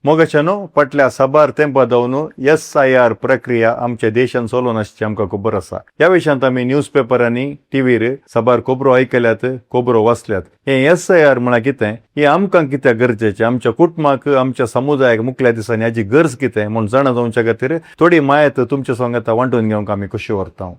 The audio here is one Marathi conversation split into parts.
मोगाच्यानो पटल्या साबार तेंपा जावन SIR प्रक्रिया आमच्या देशान चलोवन आसची आमकां खबर आसा. ह्या विशयांत आमी न्यूजपेपरांनी टीव्हीर साबार खबरो आयकल्यात, खबरो वाचल्यात. हे SIR म्हळ्यार कितें, हे आमकां कित्याक गरजेचें, आमच्या कुटुंबाक, आमच्या समुदायाक मुखल्या दिसांनी हाची गरज कितें म्हूण जाणा जावच्या खातीर थोडी मायत तुमच्या संग वांटून घेवंक आमी कशी व्हरता.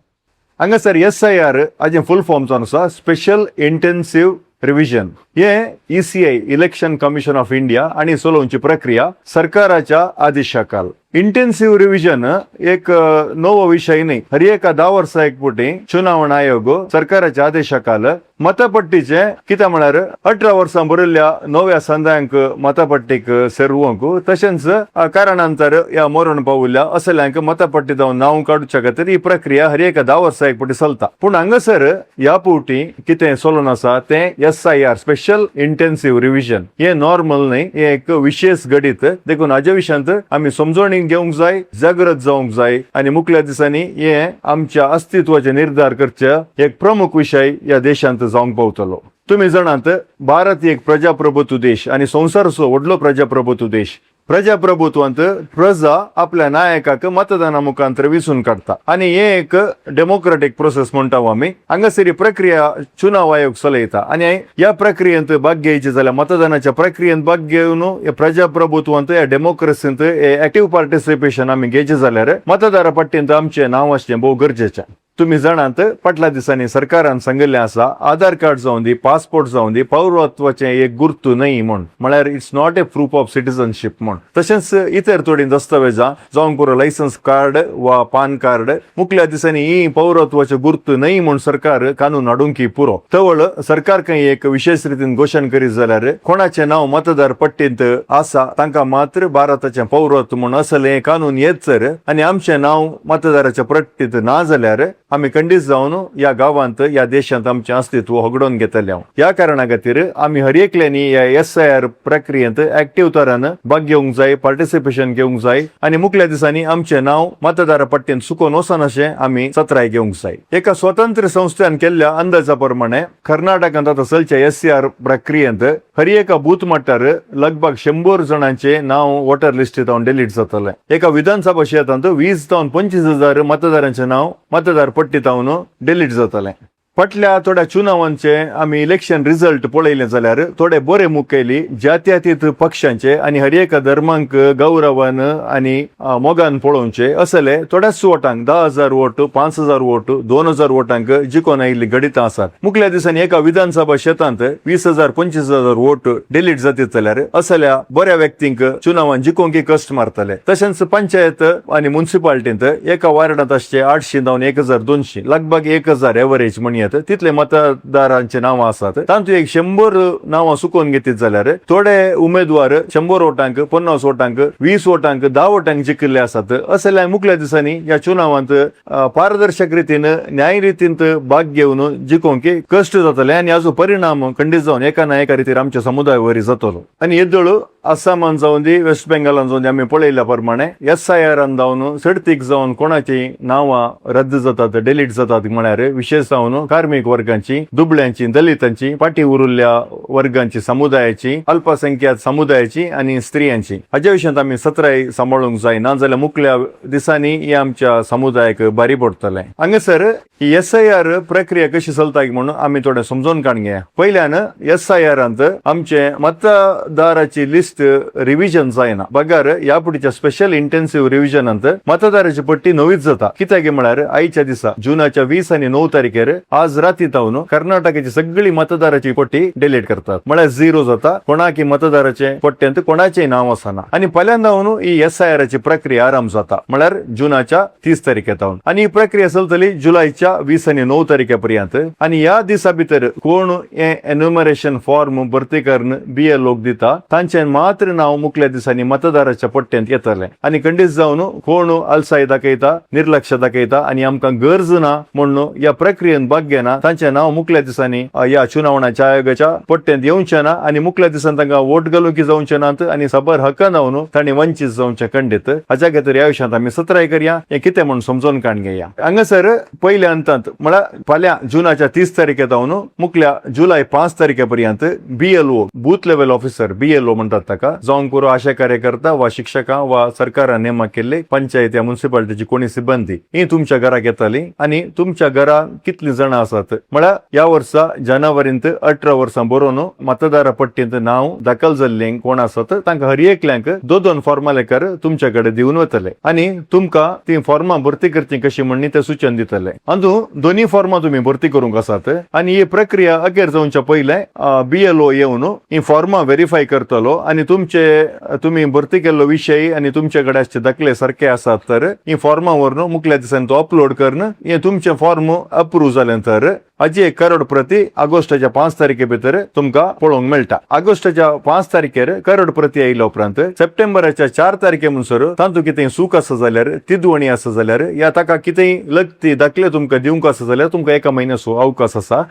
हांगासर SIR हाजें फूल फॉर्म जावन आसा स्पेशल इंटेन्सिव्ह रिव्हिजन. हे ECI election commission of India आणि चलोवची प्रक्रिया सरकाराच्या आदेशाखाल. इंटेन्सिव्ह रिव्हिजन एक नवो विषय न्ही. हर एका 10 वर्सां एकपुटी चुनावणा आयोग सरकाराच्या आदेशाखाल मतपट्टीचे कितें म्हळ्यार 18 वर्सां भरिल्ल्या नव्या संदांक मतपट्टीक सेरवंक, तशेंच कारणांतर ह्या मरण पाविल्ल्या असल्यांक मतपट्टी जावन नांव काडूच्या खातीर ही प्रक्रिया हर एका 10 वर्सां एकपुटी चलता. पूण हांगासर ह्या फावटी कितें चलून आसा तें SIR स्पेशल इंटेन्सिव्ह रिव्हिजन. हे नॉर्मल न्ही, हे एक विशेष घडीत. देखून हाज्या विशयांत आमी समजणी घेवंक जाय, जागृत जावंक जाय आणि मुखल्या दिसांनी हे आमच्या अस्तित्वाचे निर्धार करचे एक प्रमुख विषय या देशांत जावंक पावतलो. तुम्ही जाणात भारत एक प्रजाप्रभुत्व देश आणि संवसाराचो व्हडलो प्रजाप्रभुत्व देश. प्रजाप्रभुत्वांत प्रजा आपल्या नायकाक मतदाना मुखांतर विसून काडता आणि हे एक डेमोक्रेटिक प्रोसेस म्हणटा आमी. हांगासर ही प्रक्रिया चुनाव आयोग चलयता आणि ह्या प्रक्रियेंत भाग घेवचे जाल्यार मतदानाच्या प्रक्रियेंत भाग घेवन या प्रजाप्रभुत्वांत या डेमोक्रेसींत ऍक्टिव्ह पार्टिसिपेशन आमी घेवचे जाल्यार मतदारा पट्टेंत आमचें नांव आसचें भोव गरजेचें. तुम्ही जाणात फाटल्या दिसांनी सरकारान सांगिल्लें आसा आधार कार्ड जावन दी, पासपोर्ट जावन दी, पौरत्वाचें एक गुर्तू न्ही म्हळ्यार it's not a proof of citizenship म्हूण. तशेंच इतर थोडी दस्तावेजां जावंक पुरो लायसन्स कार्ड वा पान कार्ड मुखल्या दिसांनी ही पौरत्वाचें गुर्तू न्ही म्हूण सरकार कानून हाडूंक पुरो. तवळ सरकार काही एक विशेष रितीन घोशण करीत जाल्यार कोणाचें नांव मतदार पट्टेंत आसा तांकां मात्र भारताचें पौरत्व म्हूण असलें कानून येत जर आनी आमचें नांव मतदाराच्या पट्टेंत ना जाल्यार आमी खंडीत जावन या गावांत या देशांत आमचें अस्तित्व होगडोवन घेतले. ह्या कारणा खातीर आमी हर एकल्यांनी या SIR प्रक्रियेंत ऍक्टिव्ह तरान भाग घेवंक जाय, पार्टिसिपेशन घेवंक जाय आणि मुखल्या दिसांनी आमचें नांव मतदारा पट्टेंत चुकोवन वचनाशें आमी सत्राय घेवंक जाय. एका स्वतंत्र संस्थेन केल्ल्या अंदाजा प्रमाणे कर्नाटकांत आतां चलच्या SIR प्रक्रियेंत हर एका बूथ मट्टार लगभग 100 जणांचे नांव वोटर लिस्टींत डिलीट जातले. एका विधानसभा क्षेत्रांत 20 ते 25,000 मतदारांचें नांव मतदार पट्टींत डिलीट जातलें. फाटल्या थोड्या चुनावांचे आमी इलेक्शन रिझल्ट पळयले जाल्यार थोडे बरे मुखेली जात्यातीत पक्षांचे आणि हर एका धर्मांक गौरवान आणि मोगान पळोवचे असले थोड्याच वोटांक 10,000 वोट, 5,000 वोट, 2,000 वोटांक जिखून आयिल्ली गणितां आसात. मुखल्या दिसांनी एका विधानसभा क्षेत्रांत 20,000 25,000 वोट डिलीट जातात जाल्यार असल्या बऱ्या व्यक्तींक चुनावान जिखोवंक कश्ट मारतले. तशेंच पंचायत आणि म्युनिसिपालिटींत एका वार्डांत आसचे 800 जावन 1,200 लगभग 1,000 एव्हरेज म्हण तितले मतदारांचे नांवां आसात. तांतूं एक 100 नांवां चुकोवन घेतीत जाल्यार थोडे उमेदवार 100 वोटांक, 50 वोटांक, 20 वोटांक, 10 वोटांक जिखिल्ले आसात. असल्या मुखल्या दिसांनी या चुनावांत पारदर्शक रितीन न्याय रितीन भाग घेवन जिखोवंक कश्ट जातले आणि हाजो परिणाम खंडीत जावन एका ना एका रितीन आमच्या समुदाया वरी जातलो. आनी येदळ आसामान जावन दी, वेस्ट बेंगालान जावन आमी पळयल्या प्रमाणे SIRान जावन सडतीक जावन कोणाची नांवां रद्द जातात, डिलीट जातात म्हळ्यार विशेष जावन कार्मिक वर्गांची, दुबळ्यांची, दलितांची, फाटी उरिल्ल्या वर्गांची, समुदायाची, अल्पसंख्याक समुदायाची आणि स्त्रियांची. हाज्या विशयांत आमी सत्राय सांबाळूंक जाय, ना जाल्यार मुखल्या दिसांनी हे आमच्या समुदायाक बारी पडटले. हांगासर ही SIR प्रक्रिया कशी चलता म्हणून आमी थोडे समजून काडया. पयल्यान SIRांत आमचे मतदाराची लिस्ट रिव्हिजन जायना. बगार ह्या फुडच्या स्पेशल इंटेन्सिव्ह रिव्हिजनांत मतदाराची पट्टी नवीच जाता. कित्याक म्हळ्यार आयच्या दिसा जुनाच्या 20 आणि 9 तारखेर आज राती तावन कर्नाटकाची सगळी मतदाराची पट्टी डिलीट करतात. म्हळ्यार 0 जाता. कोणाकी मतदाराचे पट्ट्यांत कोणाचेय नांव आसना आणि पहिल्यांदा ही SIRची प्रक्रिया आरंभ जाता. म्हळ्यार जुनाच्या 30 तारखेतावन आणि ही प्रक्रिया चलतली जुलैच्या 20 आणि 9 तारखेपर्यंत. आणि ह्या दिसा भितर कोण हे एन्युमरेशन फॉर्म भरती करून BLO दिता तांचे मात्र नांव मुखल्या दिसांनी मतदाराच्या पट्ट्यांत येतले. आणि खंडीत जावन कोण अलसाय दाखयता, निर्लक्ष दाखयता आणि आमकां गरज ना म्हणून या प्रक्रियेत भाग घेना तांचे नांव मुखल्या दिसांनी या चुनावणाच्या आयोगाच्या पट्ट्यांत येवचे ना आणि मुखल्या दिसांनी तांकां वोट घालूंक जावचे नात आणि खबर हक्क नावन तांणी वंचित जावचे खंडीत. हाच्या खातीर ह्या विशयांत आमी सत्राय करया, हे कितें म्हूण समजून काडून घेया. हांगासर पयल्यान पर्यंत म्हळ्यार फाल्यां जुनाच्या 30 तारखेतावन मुखल्या जुलै 5 तारखेपर्यंत BLO booth level officer BLO म्हणतात ताका, जावंक पुरो आशा कार्यकर्ता वा शिक्षकां वा सरकारान नेमक केल्ले पंचायत या म्युनिसिपालिटीची कोणी सिब्बंदी ही तुमच्या घराक येताली आणि तुमच्या घरान कितली जाणां आसात म्हळ्यार या वर्सा जानेवारींत 18 वर्सां बरोवन मतदार पट्टींत नांव दाखल जाल्ल्यांक कोण आसत तांकां हर एकल्यांक 2 फॉर्मां लेखार तुमच्या कडेन दिवन वतले आणि तुमकां ती फॉर्मां भरती करची कशी म्हणून ते सूचन दितले. अंदू दोन्ही फॉर्मां तुम्ही भरती करूंक आसात आणि ही प्रक्रिया अखेर जावच्या पयले BLO येवन ही फॉर्मां व्हेरीफाय करतलो आणि तुम्ही भरती केल्लो विषय आणि तुमचे कडेन दाखले सारखे आसात तर ही फॉर्मां व्हरून मुखल्या दिसांनी तो अपलोड करून हे तुमचे फॉर्म अप्रूव्ह जाले तर हाची 1 करोड प्रती ऑगस्टाच्या 5 तारखे भितर तुमकां पळोवंक मेळटा. ऑगस्टाच्या 5 तारखेर करोड प्रती आयल्या उपरांत सप्टेंबराच्या 4 तारखे म्हणसर तातूंत कितें सूख आसा जाल्यार तिदवणी आसा जाल्यार या ताका कितेंय लगती दाखले तुमकां दिवंक आसा जाल्यार तुमकां 1 म्हयन्याचो अवकाश आसा.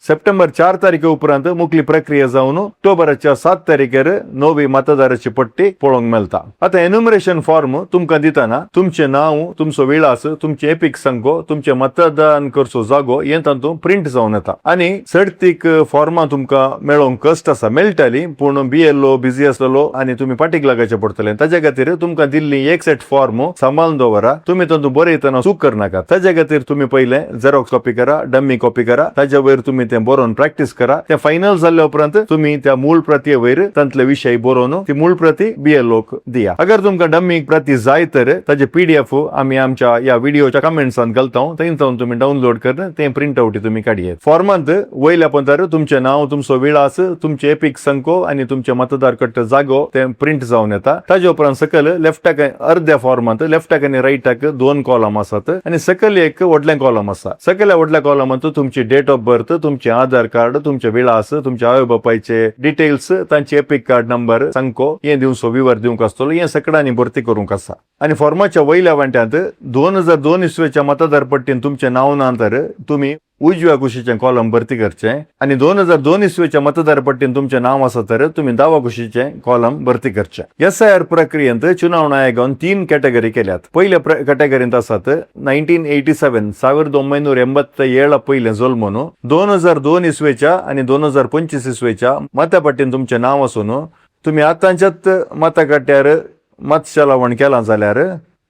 सप्टेंबर 4 तारखे उपरांत मुखली प्रक्रिया जावन ऑक्टोबराच्या 7 तारखेर नवी मतदाराची पट्टी पळोवंक मेळटा. आता एन्युमरेशन फॉर्म तुमकां दितना तुमचे नांव, तुमचो विळास, तुमचे एपिक संख्यो, तुमचे मतदान करचो जागो हे तातूंत प्रिंट जावन येता आणि सर्तीक फॉर्मां तुमकां मेळोवंक कश्ट आसा मेळटाली पूण BLO बिजी आसलो आणि तुम्ही पाटीक लागायचे पडटले. ताच्या खातीर तुमकां दिल्ली 1 सेट फॉर्म सांबाळून दवरा. तुम्ही तातूंत बरयतना चूक करनाका. ताच्या खातीर तुम्ही पयले झेरॉक्स कॉपी करा, डम्मी कॉपी करा, ताच्या वयर तुम्ही ते बरोवन प्रॅक्टिस करा. ते फायनल जाल्ल्या उपरांत तुम्ही त्या मूळ प्रती वयर तांतले विषय बरोवन ती मूळ प्रती BLOक दिया. अगर तुमकां डम्मी प्रती जाय तर ताचे PDF आम्ही आमच्या या व्हिडिओच्या कमेंट्सान घालता, थंयसून तुम्ही डाउनलोड करून ते प्रिंट आउट तुम्ही काडयात. फॉर्मांत वयल्या पंतार तुमचे नाव, तुमचो विळास, तुमचे एपिक संख्यो आणि तुमचे मतदार कट्ट जागो ते प्रिंट जावन येता. ताच्या उपरांत सकल लेफ्टाक अर्ध्या फॉर्मांत लेफ्टाक आणि रायटाक 2 कॉलम आसात आणि सकल एक व्हडलें कॉलम आसा. सकल्या व्हडल्या कॉलमांत तुमची डेट ऑफ बर्थ, तुमचे आधार कार्ड, तुमचे विळास, तुमच्या आवय बापायचे डिटेल्स, तांचे एपिक कार्ड नंबर, संख्यो हे दिवचो विवर दिवंक आसतलो. हे सगळ्यांनी भरती करूंक आसा. आणि फॉर्माच्या वयल्या वांट्यात 2002 इसवेच्या मतदार पट्टीन तुमचे नाव ना तर तुम्ही उजव्या कुशीचे कॉलम भरती करचे आणि 2002 इसवेच्या मतदार पट्टीन तुमचे नाव आसा तर तुम्ही दावा कुशीचे कॉलम भरती करचे. SIR प्रक्रियेंत चुनाव आयोगान 3 कॅटेगरी केल्यात. पहिल्या कॅटेगरींत आसात 1987 पयले जल्मून 2002 इसवेच्या आणि 2025 इसवेच्या मतपट्टीन तुमचे नाव आसून तुम्ही आतांच्यात मतगट्ट्यार मत चलावण केला जाल्यार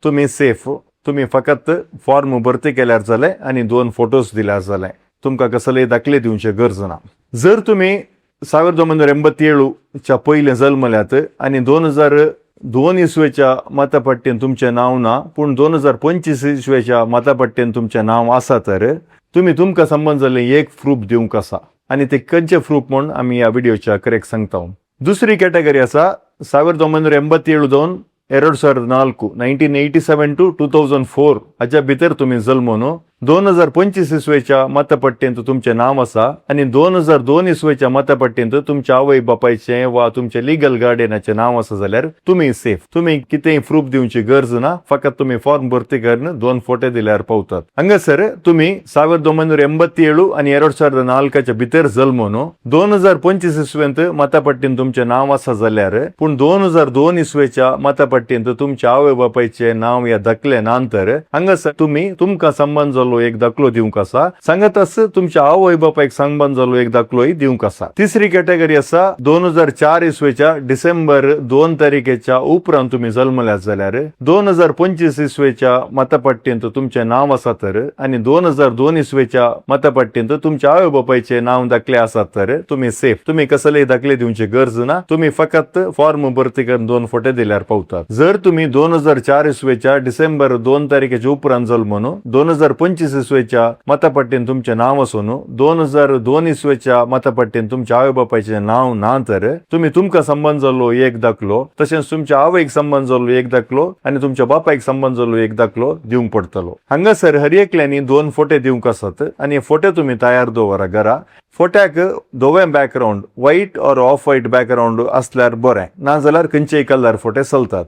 तुम्ही सेफ. तुम्ही फकत फॉर्म भरती केल्यार जाले आणि 2 फोटोज दिल्यार जाले. तुमकां कसले दाखले दिवचे गरज ना. जर तुम्ही 1987 पयले जल्मल्यात आणि 2002 इसवेच्या मतपट्टीन तुमचे नाव ना पूण 2025 इसवेच्या मतपट्टीन तुमचे नाव आसा तर तुम्ही तुमकां संबंध जाल्ले एक प्रूफ दिवंक आसा आणि ते खंयचे प्रूफ म्हणून आम्ही या व्हिडिओच्या करेक्ट सांगता. दुसरी कॅटेगरी आसा 1987 1987 to 2004 हाच्या भितर तुम्ही जल्मून 2025 इसवेच्या मतपट्टींत तुमचे नाव आसा आणि 2002 इसवेच्या मतपट्टींत तुमच्या आवय बापायचे वा तुमचे लिगल गार्डियनाचे नाव आसा जाल्यार तुम्ही सेफ. तुम्ही कितेंय प्रूफ दिवची गरज ना. फकत तुम्ही फॉर्म भरती करून 2 फोटे दिल्यार पावतात. हांगासर तुम्ही 1987 आणि 2004 भितर जल्मून 2025 इसवेंत मतपट्टींत तुमचे नाव आसा जाल्यार पूण 2002 इसवेच्या मतपट्टींत तुमच्या आवय बापायचे नाव या दाखले नंतर हांगासर तुम्ही तुमकां संबंध एक दाखलो दिवंक आसा. सांगताच तुमच्या आवय बापायक संबंध जालो एक दाखलोय दिवंक आसा. तिसरी कॅटेगरी आसा 2004 इसवेच्या डिसेंबर 2 तारखेच्या उपरांत तुम्ही जल्मल्यात जाल्यार 2025 इसवेच्या मतपट्टींत तुमचे नाव आसा तर आणि 2002 इसवेच्या मतपट्टींत तुमच्या आवय बापायचे नाव दाखले आसात तर तुम्ही सेफ. तुम्ही कसलेय दाखले दिवची गरज ना. तुम्ही फकत फॉर्म भरती करून 2 फोटे दिल्यार पावतात. जर तुम्ही 2004 इसवेच्या डिसेंबर 2 तारखेच्या उपरांत जल्मून 2025 इसवेच्या मतपट्टीन तुमचे नाव असून 2002 इसवेच्या मतपट्टीन तुमच्या आवय बापायचे नाव ना तर तुम्ही तुमकां संबंध जाल्लो एक दाखलो, तशेंच तुमच्या आवयक संबंध जाल्लो एक दाखलो आणि तुमच्या बापायक संबंध जाल्लो एक दाखलो दिवंक पडटलो. हांगासर हर एकल्यांनी 2 फोटे दिवंक आसात आणि फोटे तुम्ही तयार दवरा घरा. फोट्याक धोवें बॅकग्राऊंड व्हाईट और ऑफ व्हाईट बॅकग्राऊंड असल्यार बरें, ना जाल्यार खंयचेय कलर फोटे चलतात.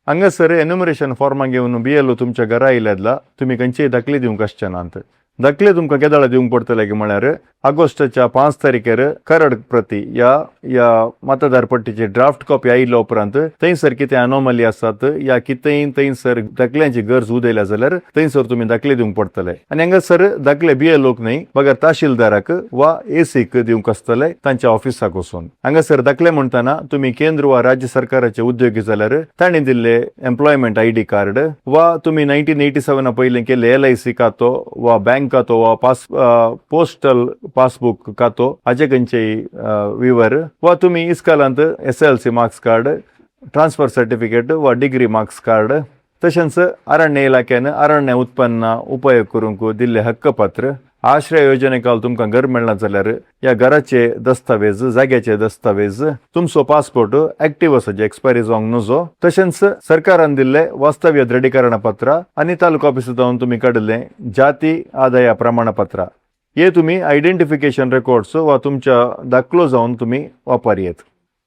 हांगासर एन्युमरेशन फॉर्मां घेवन BLO तुमच्या घरा आयल्यातला तुम्ही खंयचेय दाखले दिवंक आसचे नात. दाखले तुमकां केदाळा दिवंक पडटले की म्हळ्यार ऑगस्टच्या 5 तारखेर करड प्रती या मतदार पट्टीची ड्राफ्ट कॉपी आयिल्ल्या उपरांत थंयसर कितें अनॉमली आसात या कितेंय थंयसर दाखल्यांची गरज उदेल्या जाल्यार थंयसर तुमी दाखले दिवंक पडटले आनी हांगासर दाखले BLOक न्हय बगर तहसीलदाराक वा ACक दिवंक आसतले तांच्या ऑफिसाक वचून. हांगासर दाखले म्हणटाना तुमी केंद्र वा राज्य सरकाराचे उद्योगी जाल्यार तांणी दिल्ले एम्प्लॉयमेंट ID कार्ड वा तुमी 1987 पयलीं केल्ले LIC खातो वा बँक खातो वा पोस्टल पासबुक खातो हाजे खंयचेय विवर वा तुमी इस्कालांत SLC marks card, transfer certificate वा डिग्री मार्क्स कार्ड तशेंच अरण्य इलाक्यान अरण्य उत्पन्न उपयोग करूंक दिल्ले हक्कपत्र, आश्रय योजने काल तुमकां घर मेळना जाल्यार या घराचे दस्तावेज, जाग्याचे दस्तावेज, तुमचो पासपोर्ट ऍक्टिव्ह आसा जे एक्सपायरी जावंक नजो, तशेंच सरकारान दिल्ले वास्तव्य दृढीकरण पत्र आनी तालुका ऑफिसांत जावन तुमी काडिल्ले जाती आदाय प्रमाणपत्र हे तुमी आयडेंटिफिकेशन रेकॉर्ड्स वा तुमच्या दाखलो जावन तुमी वापरयेत.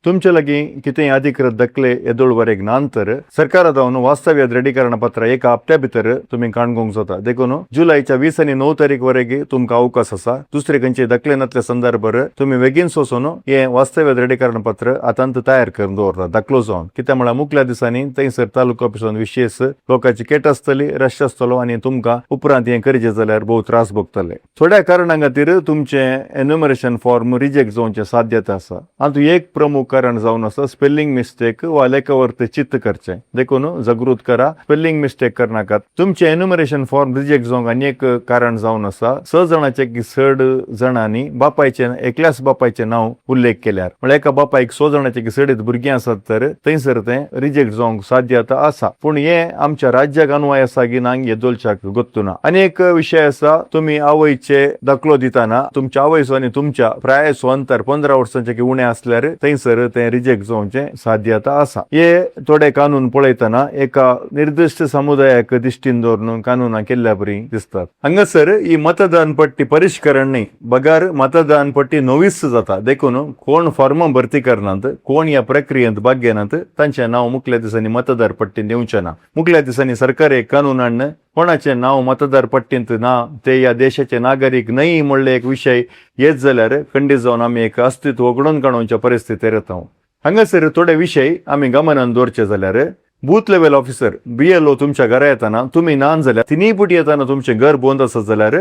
तुमचे लागीं कितेंय अधिकृत दाखले येदोळ वरेक नंतर सरकारा जावन वास्तव्य दृढीकरण पत्र एका हप्त्या भितर तुमी काणकोंक जाता. देखून जुलैच्या 20 आनी 9 तारीख वरेक तुमकां अवकाश आसा. दुसरे खंयचे दाखले नासल्या संदर्भार तुमी बेगीन वचून हे वास्तव्य दृढीकरण पत्र आतांत तयार करून दवरता दाखलो जावन. कित्याक म्हळ्यार मुखल्या दिसांनी थंयसर तालुका ऑफिसान विशेष लोकांची केट आसतली, रश आसतलो आनी तुमकां उपरांत हे करचे जाल्यार भोव त्रास भोगतले. थोड्या कारणां खातीर तुमचे एन्युमरेशन फॉर्म रिजेक्ट जावचे साध्यता आसा. हातूंत एक प्रमुख कारण जावन आसा स्पेलिंग मिस्टेक वा लेखावरती चित्त करचे. देखून जागृत करा, स्पेलिंग मिस्टेक करनाकात. तुमचे एन्युमरेशन फॉर्म रिजेक्ट जावंक आनी एक कारण जावन आसा 6 जाणांचे की 6 जाणांनी बापायचे एकल्याच बापायचे नाव उल्लेख केल्यार. म्हळ्यार एका बापायक 6 जाणांचे की 6 भुरगीं आसात तर थंयसर तें रिजेक्ट जावंक साध्यता आसा. पूण हे आमच्या राज्याक अन्वय आसा की ना हे दोलच्याक गोत्तू ना. आनी एक विशय आसा, तुमी आवयचे दाखलो दिताना तुमच्या आवयचो आनी तुमच्या प्रायाचो अंतर 15 वर्सांचे की उणें असल्यार थंयसर ते रिजेक्ट जावचे साध्यता आसा. हे थोडे कानून पळयतना एका निर्दिष्ट समुदायाक दिश्टीन दवरून कानुनां केल्ल्या बरी दिसतात. हांगासर ही मतदान पट्टी परिष्करण न्ही बगार मतदान पट्टी नवीच जाता. देखून कोण फॉर्म भरती करनात, कोण ह्या प्रक्रियेंत भाग घेनात तांचे नाव मुखल्या दिसांनी मतदार पट्टीन येवचे ना. मुखल्या दिसांनी सरकार एक कानून हाडन कोणाचे नाव मतदार पट्टींत ना ते या देशाचे नागरीक नाही म्हणले एक विषय येत जाल्यार खंडीत जावन आमी एक अस्तित्व उगडून काडोवच्या परिस्थितीर येता. हांगासर थोडे विशय आमी गमनान दवरचे जाल्यार बूथ लेवल ऑफिसर BLO तुमच्या घरा येताना तुमी ना जाल्यार तिनूय पुटी येताना तुमचे घर बंद आसत जाल्यार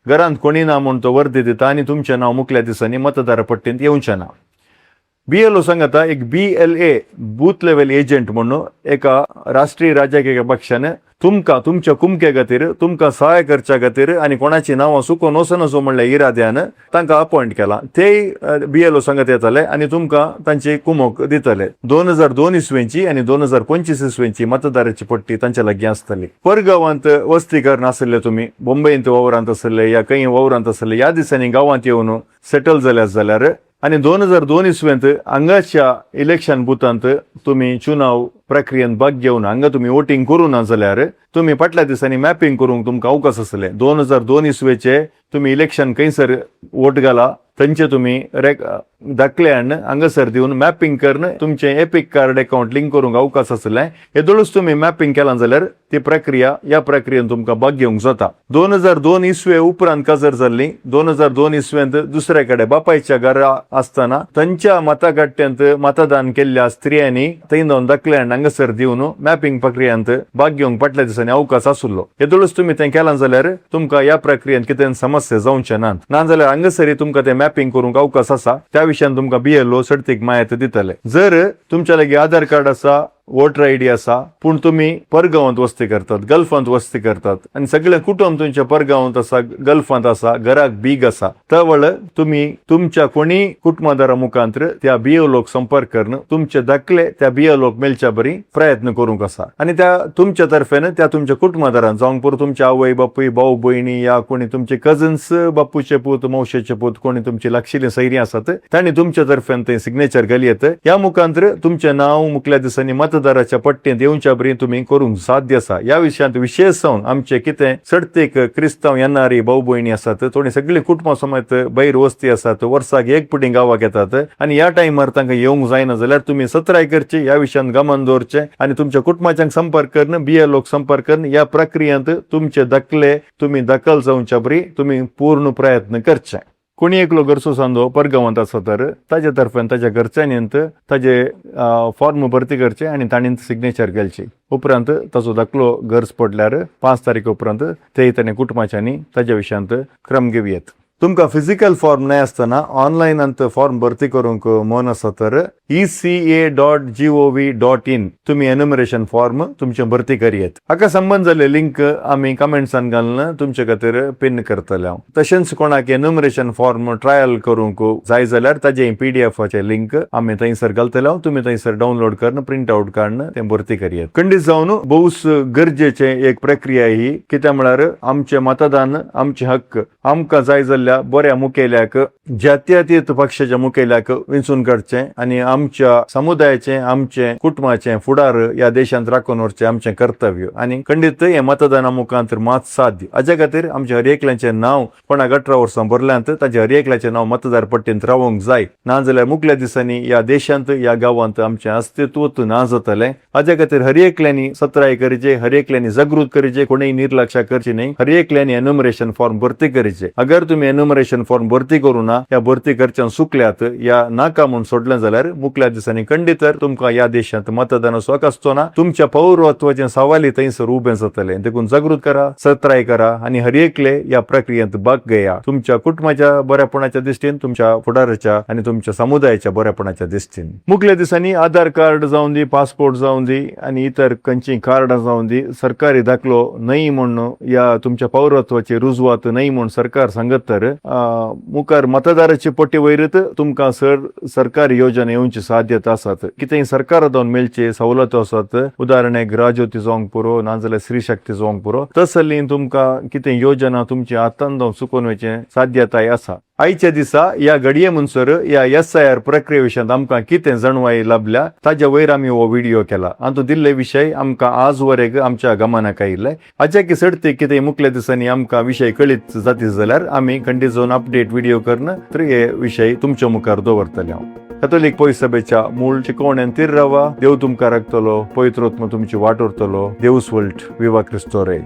घरांत कोणी ना म्हूण तो वर्दी दिता आनी तुमचे नाव मुखल्या दिसांनी मतदार पट्टींत येवचें ना. BLO सांगता एक BLA बूथ लेवल एजंट म्हणून एका राष्ट्रीय राजकीय पक्षान तुमकां तुमच्या कुमके खातीर तुमकां सहाय करच्या खातीर आनी कोणाची नांवां चुकोवन वचनासो म्हणल्या इराद्यान तांकां अपॉयंट केला. तेय BLO सांगत येताले आनी तुमकां तांची कुमक दितले. 2002 इसवेची आनी 2025 इसवेची मतदाराची पट्टी तांच्या लागीं आसतली. परगांवांत वस्तीकरण आसले, तुमी मुंबईंत वावरांत आसले या खंय वावरांत आसले, ह्या दिसांनी गांवांत येवन सेटल जाल्यार आनी 2002 इसवेंत हांगाच्या इलेक्शन बुथांत तुमी चुनाव प्रक्रियेंत भाग घेवन हांगा तुमी वोटिंग करूं ना जाल्यार तुमी फाटल्या दिसांनी मॅपिंग करूंक तुमकां अवकाश आसले. 2002 इसवेचे तुमी इलेक्शन खंयसर वोट घाला थंयचे तुमी दाखले हाडून हांगासर दिवन मॅपिंग करून तुमचे एपिक कार्ड अकाउंट लिंक करूंक अवकाश आसले. येदोळूच तुमी मॅपिंग केला जाल्यार ती प्रक्रिया ह्या प्रक्रियेन तुमकां भाग घेवंक जाता. 2002 इसवे उपरांत काजर जाल्ली 2002 इसवेंत दुसरे कडेन बापायच्या घरा आसतना तांच्या मतगट्ट्यांत मतदान केल्ल्या स्त्रियांनी थंय जावन दाखले हांगासर दिवन मॅपिंग प्रक्रियेंत भाग घेवंक फाटल्या दिसांनी अवकाश आसलो. येदोळूच तुमी तें केलां जाल्यार तुमकां ह्या प्रक्रियेंत कितें समस्या जावचे नात. ना जाल्यार हांगासर तुमकां तें मॅपिंग करूंक अवकाश आसा. त्या विशयान तुमकां BLO सर्तीक माहिती दितले. जर तुमच्या लागीं आधार कार्ड आसा, वोटर ID आसा, पूण तुमी परगांवांत वस्ती करतात, गल्फांत वस्ती करतात आनी सगळे कुटुंब तुमच्या परगांवांत आसा, गल्फांत आसा, घराक बीग आसा, त्या वेळार तुमी तुमच्या कोणी कुटुंबदारा मुखांतर त्या BLOक संपर्क करून तुमचे दाखले त्या BLOक मेळच्या बरी प्रयत्न करूंक आसा. आनी त्या तुमच्या तर्फेन त्या तुमच्या कुटुंबदारांक जावंक पुरो तुमच्या आवय बापूय, भाऊ भयणी या कोणी तुमचे कझन्स, बापूचे पूत, मौशेचे पूत, कोणी तुमची लागशिल्ली सैरी आसात तांणी तुमच्या तर्फेन ते सिग्नेचर घालयेत. ह्या मुखांतर तुमचे नाव मुखल्या दिसांनी मतदाराच्या पट्टेंत येवच्या बरी तुम्ही करूंक साध्य आसा. ह्या विशयांत विशेष जावन आमचे कितें सर्तेक क्रिस्तांव येणारी भाऊ भयणी आसात, थोडी सगळी कुटुंबां समेत भायर वस्ती आसात, वर्साक एक पुटी गांवाक येतात आनी ह्या टायमार तांकां येवंक जायना जाल्यार तुम्ही सत्राय करची, ह्या विशयांत गमन दवरचें आनी तुमच्या कुटुंबाच्यांक संपर्क करून BLOक संपर्क करून ह्या प्रक्रियेंत तुमचे दाखले तुम्ही दखल जावच्या बरी तुम्ही पूर्ण प्रयत्न करचे. कोणी एकलो गरजो सांदो परगवंत आसा तर ताजे तर्फान ताज्या घरच्यांनींत ताजे फॉर्म भरती करचे आनी ताणीं सिग्नेचर केलची. उपरांत ताचो दाखलो गरज पडल्यार 5 तारीख उपरांत ते ताणें कुटुंबाच्यांनी ताज्या विशयांत क्रम घेवयेत. तुमकां फिजिकल फॉर्म नाही आसतना ऑनलायनांत फॉर्म भरती करूंक मन आसा तर eca.gov.in तुम्ही एन्युमरेशन फॉर्म तुमचे भरती करियेत. हाका संबंध जाल्ले लिंक आमी कमेंट्सान घालून तुमचे खातीर पिन करतले हांव. तशेंच कोणाक एन्युमरेशन फॉर्म ट्रायल करूंक जाय जाल्यार ताजे PDFचे लिंक आमी थंयसर घालतले हांव. तुम्ही थंयसर डावनलोड करून प्रिंट आउट काडून ते भरती करियेत. खंडीत जावन भोवस गरजेचे एक प्रक्रिया ही, कित्याक म्हळ्यार आमचे मतदान आमचे हक्क आमकां जाय जाल्ल्या बऱ्या मुखेल्याक जातीयतीत पक्षाच्या मुखेल्याक विंचून काडचे आनी आमच्या समुदायाचे आमचे कुटुंबाचे फुडार ह्या देशांत राखून व्हरचे आमचे कर्तव्य आनी खंडीत हे मतदाना मुखांतर मात साध्य. हाच्या खातीर आमच्या हर एकल्याचें नांव कोणाक 18 वर्सां भरल्यांत ताचे हर एकल्याचें नांव मतदार पट्टेंत रावोंक जाय. ना जाल्यार मुखल्या दिसांनी ह्या देशांत ह्या गांवांत आमचें अस्तित्वच ना जातलें. हाच्या खातीर हर एकल्यांनी सत्राय करचे, हर एकल्यांनी जागृत करचे, कोणीय निर्लक्ष करची न्ही. हर एकल्यांनी एन्युमरेशन फॉर्म भरती करचे. अगर तुम्ही एन्युमरेशन फॉर्म भरती करू ना, या भरती करच्यान चुकल्यात या नाका म्हणून सोडलें जाल्यार मुखल्या दिसांनी खंडीत तुमकां ह्या देशांत मतदानाचो हक आसचो ना. तुमच्या पौरत्वाचें सवाली थंयसर उबें जातलें. देखून जागृत करा, सत्राय करा आनी हर एकले ह्या प्रक्रियेंत भाग घेया. तुमच्या कुटुंबाच्या बऱ्यापणाच्या दिश्टीन, तुमच्या फुडाराच्या आनी तुमच्या समुदायाच्या बऱ्यापणाच्या दिश्टीन. मुखल्या दिसांनी आधार कार्ड जावं दी, पासपोर्ट जावं दी आनी इतर खंयचीय कार्डां जावं दी, सरकारी दाखलो न्हय म्हणून या तुमच्या पौरत्वाची रुजवात न्हय म्हणून सरकार सांगत तर मुखार मतदाराची पट्टी वयरच तुमकां सरकारी योजना येवची साध्यता आसात. कितेंय सरकारांतून मेळचे सवलतो आसात, उदाहरणाक ग्राज्योती जावंक पुरो ना जाल्यार स्त्री शक्ती जावंक पुरो, तसली तुमकां कितें योजना तुमची हातांत चुकोवन वयचे साध्यताय आसा. आयच्या दिसा ह्या घडये म्हणसर ह्या SIR प्रक्रिये विशयांत आमकां कितें जाणवाय लाभल्या ताच्या वयर आमी हो व्हिडिओ केला. हातूंत दिल्ले विशय आमकां आज वरेक आमच्या गमनाक आयिल्ले. हाच्या की सर्ती कितें मुखल्या दिसांनी आमकां विशय कळीत जाती जाल्यार आमी खंडीत जावन अपडेट व्हिडिओ करून तर हे विशय तुमच्या मुखार दवरतले हांव. कॅथोलिक पवित्र सभेच्या मूळ शिकवण्यांत तीर रावा. देव तुमकां राखतलो, पवित्र आत्मो तुमची वाट उरतलो. देव उस्वल्ट. विवा क्रिस्तोरे.